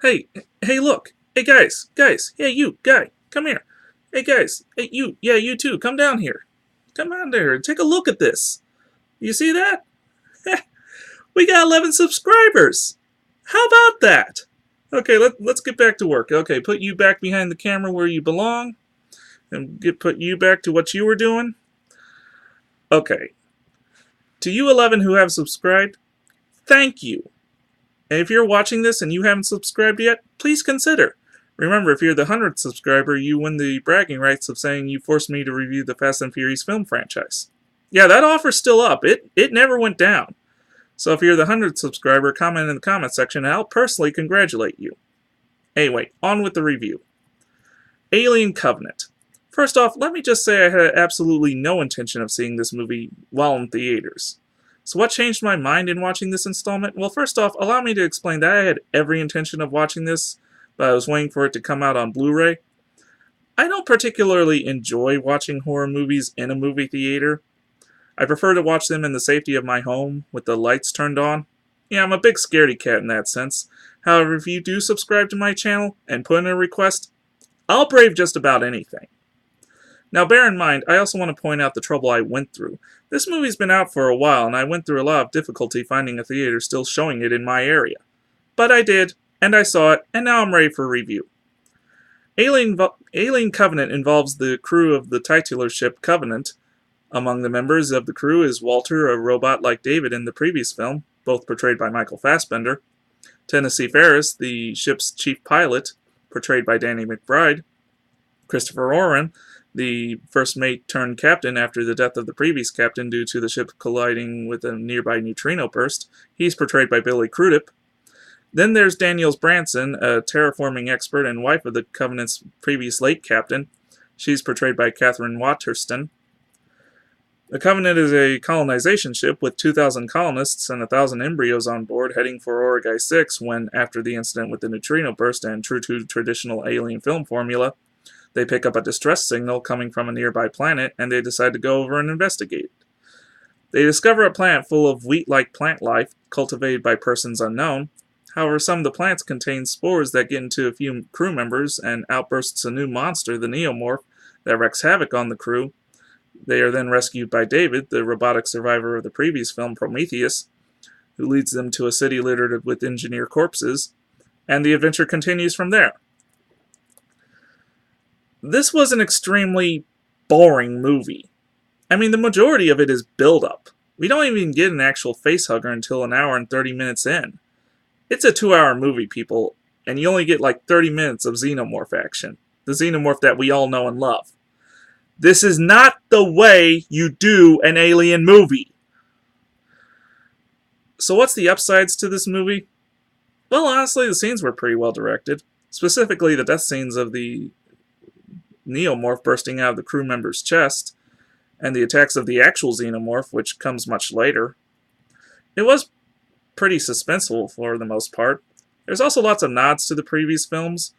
Hey, hey, look. Hey, guys. Hey, you, guy, come here. Hey, guys. Hey, you. Yeah, you too. Come down here. Come on there and take a look at this. You see that? We got 11 subscribers. How about that? Okay, let's get back to work. Okay, put you back behind the camera where you belong and put you back to what you were doing. Okay. To you 11 who have subscribed, thank you. And if you're watching this and you haven't subscribed yet, please consider. Remember, if you're the 100th subscriber, you win the bragging rights of saying you forced me to review the Fast and Furious film franchise. Yeah, that offer's still up. It never went down. So if you're the 100th subscriber, comment in the comment section and I'll personally congratulate you. Anyway, on with the review. Alien Covenant. First off, let me just say I had absolutely no intention of seeing this movie while in theaters. So what changed my mind in watching this installment? Well, first off, allow me to explain that I had every intention of watching this, but I was waiting for it to come out on Blu-ray. I don't particularly enjoy watching horror movies in a movie theater. I prefer to watch them in the safety of my home, with the lights turned on. Yeah, I'm a big scaredy cat in that sense. However, if you do subscribe to my channel and put in a request, I'll brave just about anything. Now bear in mind, I also want to point out the trouble I went through. This movie's been out for a while, and I went through a lot of difficulty finding a theater still showing it in my area. But I did, and I saw it, and now I'm ready for review. Alien Covenant involves the crew of the titular ship Covenant. Among the members of the crew is Walter, a robot like David in the previous film, both portrayed by Michael Fassbender, Tennessee Ferris, the ship's chief pilot, portrayed by Danny McBride, Christopher Oren, the first mate turned captain after the death of the previous captain due to the ship colliding with a nearby neutrino burst. He's portrayed by Billy Crudup. Then there's Daniels Branson, a terraforming expert and wife of the Covenant's previous late captain. She's portrayed by Catherine Waterston. The Covenant is a colonization ship with 2,000 colonists and 1,000 embryos on board heading for Origai 6 when, after the incident with the neutrino burst and true to traditional alien film formula, they pick up a distress signal coming from a nearby planet and they decide to go over and investigate. They discover a planet full of wheat-like plant life cultivated by persons unknown. However, some of the plants contain spores that get into a few crew members and outbursts a new monster, the Neomorph, that wreaks havoc on the crew. They are then rescued by David, the robotic survivor of the previous film Prometheus, who leads them to a city littered with engineer corpses, and the adventure continues from there. This was an extremely boring movie. I mean, the majority of it is build-up. We don't even get an actual facehugger until an hour and 30 minutes in. It's a 2-hour movie, people, and you only get like 30 minutes of Xenomorph action. The Xenomorph that we all know and love. This is not the way you do an alien movie. So what's the upsides to this movie? Well, honestly, the scenes were pretty well directed. Specifically, the death scenes of the Neomorph bursting out of the crew member's chest, and the attacks of the actual Xenomorph, which comes much later. It was pretty suspenseful for the most part. There's also lots of nods to the previous films,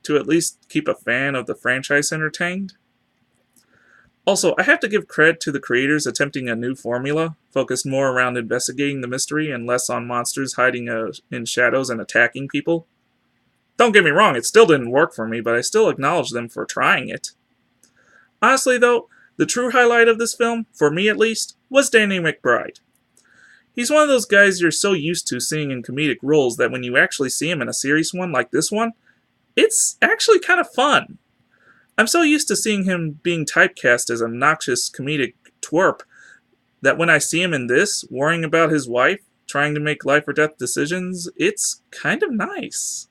to at least keep a fan of the franchise entertained. Also, I have to give credit to the creators attempting a new formula, focused more around investigating the mystery and less on monsters hiding in shadows and attacking people. Don't get me wrong, it still didn't work for me, but I still acknowledge them for trying it. Honestly though, the true highlight of this film, for me at least, was Danny McBride. He's one of those guys you're so used to seeing in comedic roles that when you actually see him in a serious one like this one, it's actually kind of fun. I'm so used to seeing him being typecast as an obnoxious comedic twerp that when I see him in this, worrying about his wife, trying to make life or death decisions, it's kind of nice.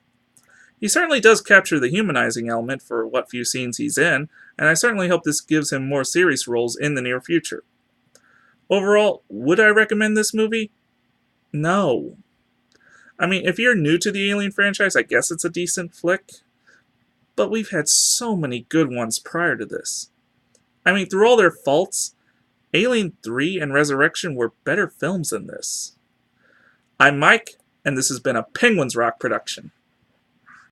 He certainly does capture the humanizing element for what few scenes he's in, and I certainly hope this gives him more serious roles in the near future. Overall, would I recommend this movie? No. I mean, if you're new to the Alien franchise, I guess it's a decent flick. But we've had so many good ones prior to this. I mean, through all their faults, Alien 3 and Resurrection were better films than this. I'm Mike, and this has been a Penguins Rock production.